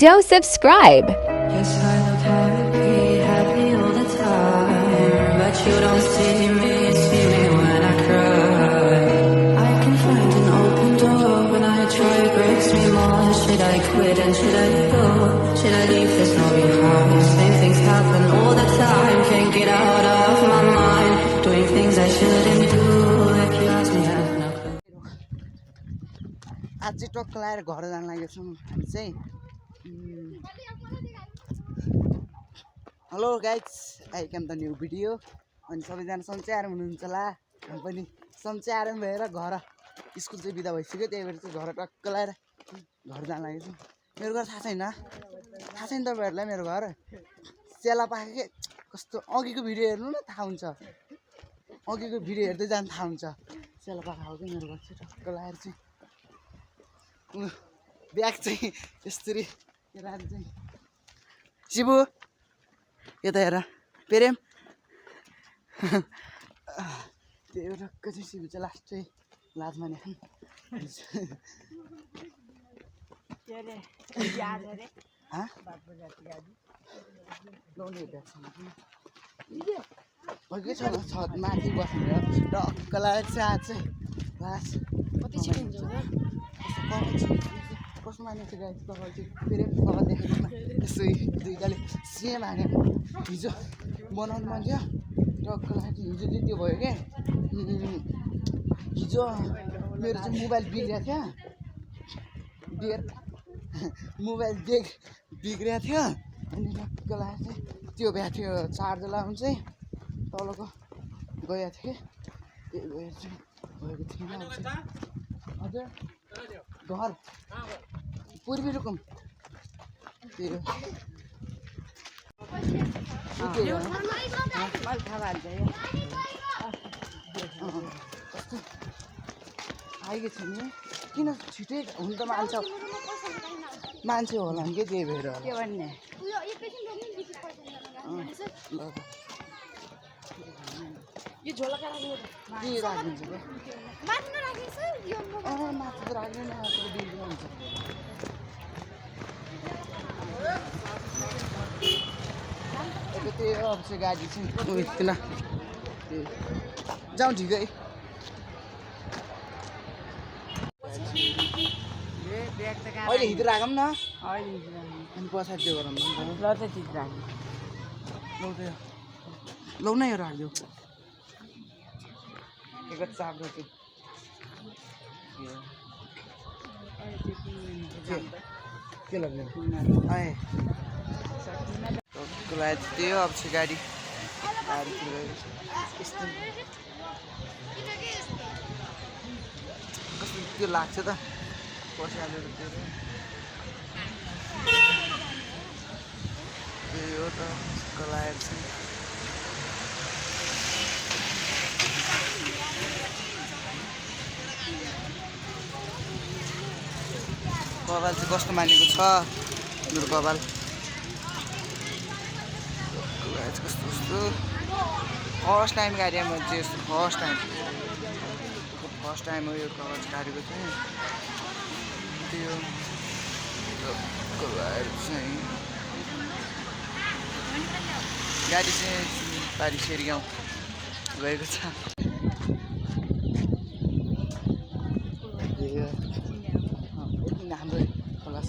Don't subscribe. Yes, I look happy all the time, but you don't see me when I cry. I can find an open door when I try, it breaks me more. Should I quit and should I go? Should I leave this no behind? Same things happen all the time, can't get out of my mind, doing things I shouldn't do. If you ask me, I have no clue. आज चाहिँ टक्क लाएर घर जान लागेको छौँ हामी चाहिँ hello guys I came the new video अनि सबैजना सन्चै आएर हुनुहुन्छ होला हामी पनि सन्चै आएर भएर घर स्कुल चाहिँ बिदा भइसक्यो त्यही भएर चाहिँ घर टक्क लाएर घर जान लागेको छौँ मेरो घर थाहा छैन तपाईँहरूलाई मेरो घर सेला पाएको के कस्तो अघिको भिडियो हेर्नु न थाहा हुन्छ अघिको भिडियो हेर्दै जानु थाहा हुन्छ सेला पाएको कि मेरो घर चाहिँ टक्क लाएर चाहिँ ब्याग चाहिँ यसरी राखेर चाहिँ शिबु यता हेर पेरेम त्यो टक्क चाहिँ शिबु चाहिँ लास्ट चाहिँ लाजमा नि भएकै छ माथि बस्ने टक्क लागेर चाहिँ आज चाहिँ लास्ट कसमा मानेको गाई तपाईँ चाहिँ फेरि अब देखेको यसो दुईजनाले सेम हाने हिजो बनाउनु मन थियो टक्क लाग्यो हिजो चाहिँ त्यो भयो क्या हिजो मेरो चाहिँ मोबाइल बिग्रेको थियो मोबाइल बिग्रेको थियो अनि टक्क लाग्यो चाहिँ त्यो भ्या थियो चार्जर लगाउनु चाहिँ तलको गएको थियो कि त्यही भएर चाहिँ भएको थिएन हजुर घर पूर्वी रुकुम त्यो आइके छ नि किन छिटै हुन त मान्छे होला नि के त्यही भएर के भन्ने यो झोला के राखिदिन्छ क्या माथि त राख्दैन हुन्छ त्यही अब चाहिँ गाडी चाहिँ किन जाउँ ठिकै अहिले हिँड राखौँ न अनि पछाडि त्यो गरौँ लौ न यो राखिदेऊ एक चाप्रो चाहिँ के लाग्ने आए त्यो अब चाहिँ गाडी कस्तो त्यो लाग्छ त पछाडि त्यो त लागेको छ कपाल चाहिँ कस्तो मानेको छ मेरो कपाल कस्तो कस्तो फर्स्ट टाइम गाडीमा मैले चाहिँ यस्तो फर्स्ट टाइम हो यो कपाल गाडीको चाहिँ त्यो चाहिँ गाडी चाहिँ पारिसेरी गाउँ गएको छ हाम्रो खोला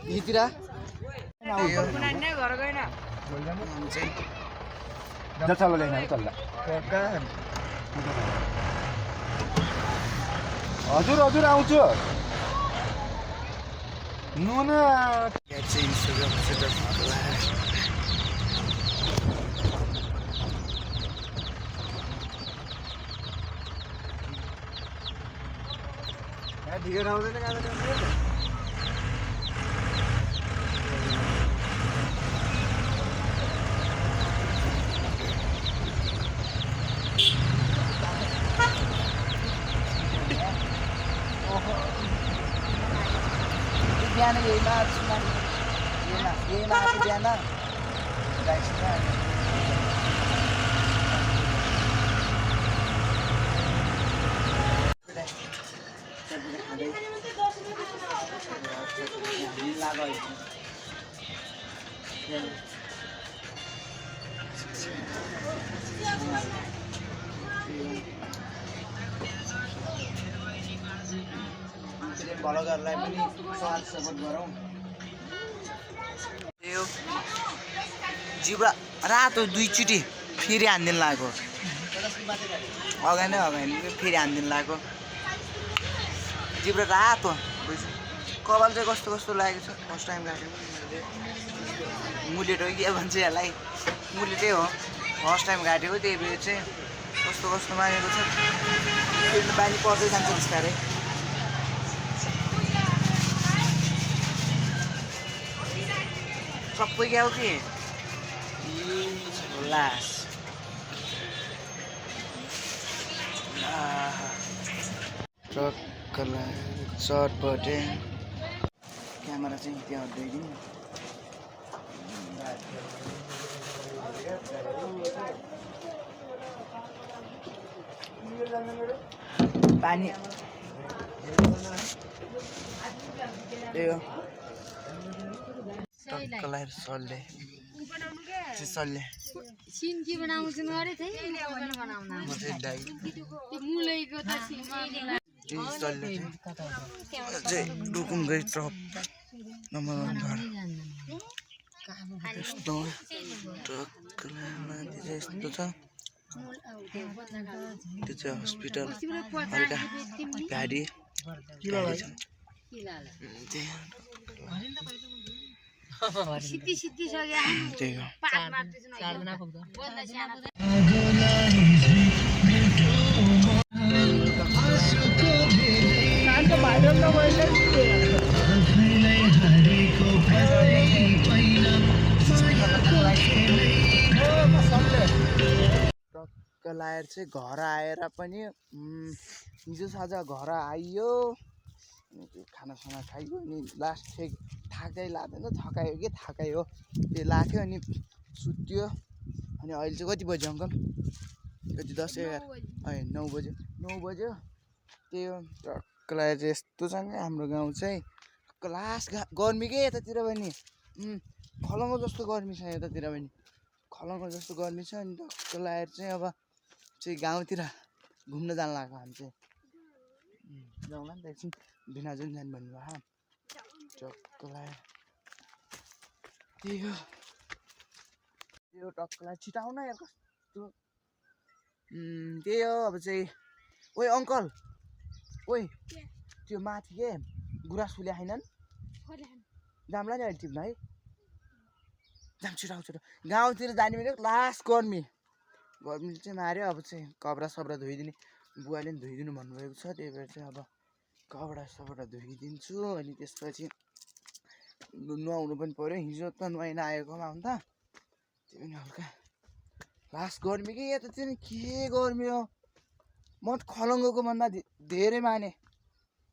हितिर हजुर हजुर आउँछु नुन ढिगेर आउँदैन बिहान यही माथि बिहान गाइस भलगरलाई पनि साथ सपोर्ट गरौँ। यो जिब्रा रातो दुईचोटि फेरि हानिदिनु लागेको अगाडि फेरि हानिदिनु लागेको जिब्रा रातो कपाल चाहिँ कस्तो कस्तो लागेको छ फर्स्ट टाइम काटेको मैले मुलेट हो के भन्छ यसलाई मुलेटै हो फर्स्ट टाइम काटेको त्यही भएर चाहिँ कस्तो कस्तो मानेको छ बानी पर्दै जान्छ बिस्तारै सबै गयो कि लास ट्रकलाई सर्टपट्टि क्यामेरा चाहिँ त्यहाँ हटाइदिउँ पानी त्यही हो टक्कलाई सल्ले सिन्की बनाउँछु गरे थिएँ बनाउन म चाहिँ दाइ मुलैको त चाहिँ डुकुङ्गै ट्रप नम्बर 1 घर यस्तो टक्कलाई माथि चाहिँ यस्तो छ त्यो चाहिँ हस्पिटल हल्का गाडी छ सिद्धि सक्यो त्यही हो टक्क लाएर चाहिँ घर आएर पनि हिजो साँझ घर आइयो खानासाना खाइयो अनि लास्ट फेक थाकै लाग्दैन थकायो कि थाकाइ हो त्यो लाग्यो अनि सुत्यो अनि अहिले चाहिँ कति बज्यो अङ्कल कति 10 11 9 बज्यो त्यही हो टक्क लाएर चाहिँ यस्तो छ नि हाम्रो गाउँ चाहिँ लास्ट गर्मी के यतातिर पनि खलङ्गो जस्तो गर्मी छ यतातिर पनि खलङ्गो जस्तो गर्मी छ अनि टक्क लाएर चाहिँ अब चाहिँ गाउँतिर घुम्न जानु लाग्यो हामी चाहिँ जाउँला नि त एकछिन भिनाजुन जानु भन्नुभयो टक्क लाएर त्यही हो त्यो टक्कलाई छिटाउन यार कस्तो त्यही हो अब चाहिँ ओइ अङ्कल ओइ त्यो माथि के गुराँस फुले आएनन् जाम्ला नि अहिले टिप्न है जाम छिटो गाउँतिर जाने भनेको लास्ट गर्मीले चाहिँ माऱ्यो अब चाहिँ कपडा सपडा धोइदिने बुवाले पनि धोइदिनु भन्नुभएको छ त्यही भएर चाहिँ अब कपडा सपडा धोइदिन्छु अनि त्यसपछि नुहाउनु पनि पऱ्यो हिजो त नुहाइन आएकोमा हो नि त त्यो पनि हल्का लास्ट गर्मी कि यता चाहिँ के गर्मी हो म त खलङ्गोको भन्दा धेरै माने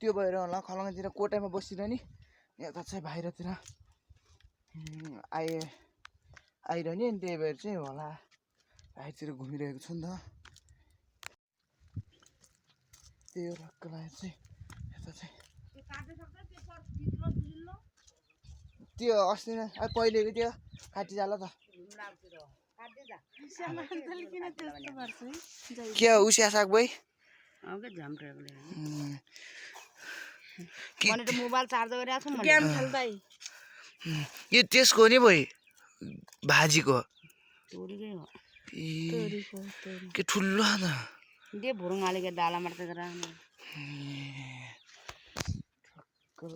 त्यो भएर होला खलङ्गोतिर कोटामा बसिरहने यता चाहिँ बाहिरतिर आइरहने अनि त्यही भएर चाहिँ होला बाहिरतिर घुमिरहेको छु नि त त्यही हो टक्क लागेर चाहिँ यता चाहिँ त्यो अस्ति नै पहिलेको त्यो काटिजाला त के हो उसिया साग भाइ मोबाइल चार्ज गरिरहेको यो त्यसको नि भाइ भाजीको के ठुलो दे भुरुङ हालेको दाला मार्दै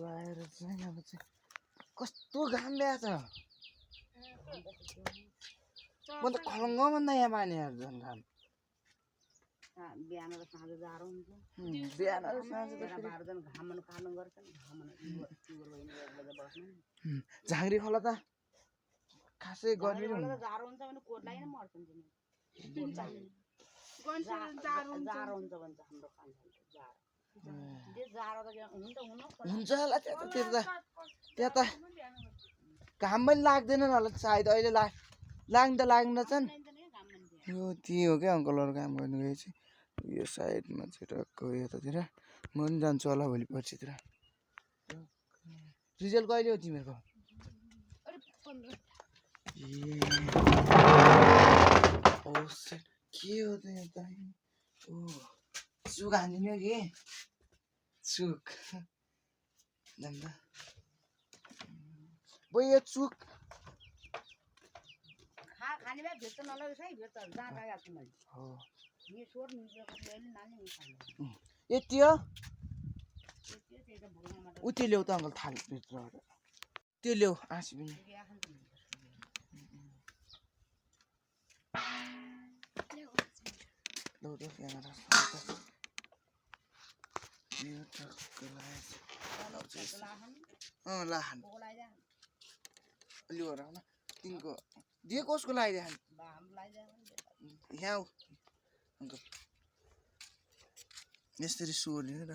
लाएर चाहिँ अब चाहिँ कस्तो घाम ल्याएछ म त खलङ्गो भन्दा यहाँ मानेहरू झन् घाम बिहान र साँझ जाडो हुन्छ बिहान र साँझ झाँक्री खोला त खासै गर्मी जाडो हुन्छ भने कोटलाई नै मर्छ जाडो हुन्छ भन्छ हाम्रो हुन्छ होला त्यतातिर त त्यहाँ त घाम पनि लाग्दैन होला सायद अहिले लाग्दैछ नि यो त्यही हो क्या अङ्कलहरू काम गर्नु गए चाहिँ यो साइडमा चाहिँ टक्क यतातिर म पनि जान्छु होला भोलि पर्सितिर रिजल्ट कहिले हो तिमीहरूको के हो त यो त ओ चुक हानिदिनु कि चुक जान्दा यो चुक खाने भए भेट्छ नलगेछ है भेट्छ जहाँ गएको छु मैले हो यो सोर निस्केको ल्याउनु नानी खाने यति हो त्यही त भुरुङमा मात्र उ त्यो ल्याउ त अङ्कल थाल भित्रबाट त्यो ल्याउ आँसी पनि लौ त यहाँ राख यो ट्रकको लाहान अलि राख्न तिनको दिए कसको लगाइदिए यहाँ आऊ अङ्कल यसरी सोर्ने र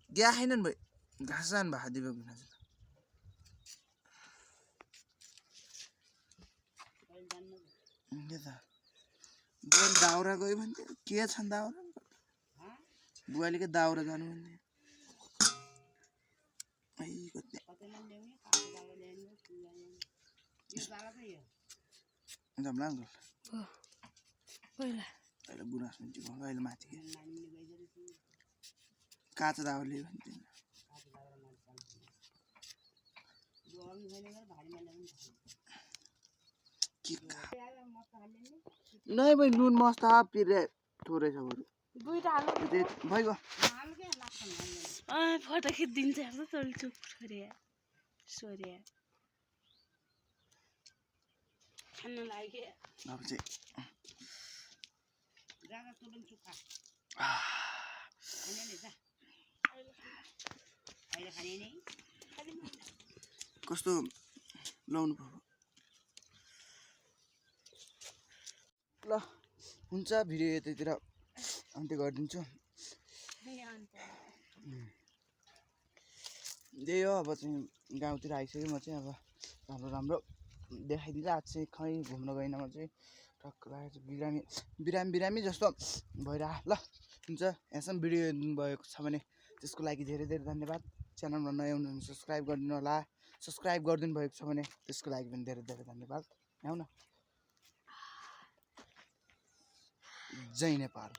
दिया छैनन् भाइ घाँस जानु भएको दिएको बिना चाहिँ त बुवाले दाउरा गयो भने के छन् दाउरा बुवाले दाउरा जानु भने जम्ला अङ्कल पहिला गुनास हुन्छ अहिले माथि काँचो दाउरा ल्यायो भने नै भाइ नुन मस्ता पिरे थोरै छ बरु भइगयो फोटो खिचिदिन्छ हेर्छ तैँले चुप छोरिया छोरिया खान लाग्यो अब चाहिँ कस्तो लाउनु पर्यो ल हुन्छ भिडियो यतैतिर अन्त्य गरिदिन्छु त्यही हो अब चाहिँ गाउँतिर आइसक्यो म चाहिँ अब राम्रो राम्रो देखाइदिन्छ आज चाहिँ खै घुम्न गएन म चाहिँ टक्क लागेको छ बिरामी जस्तो भइरह ल हुन्छ यहाँसम्म भिडियो हेर्नुभएको छ भने त्यसको लागि धेरै धेरै धन्यवाद च्यानलमा नयाँ हुनुहुन्छ सब्सक्राइब गरिदिनु होला सब्सक्राइब गरिदिनु भएको छ भने त्यसको लागि पनि धेरै धेरै धन्यवाद आउन जय नेपाल।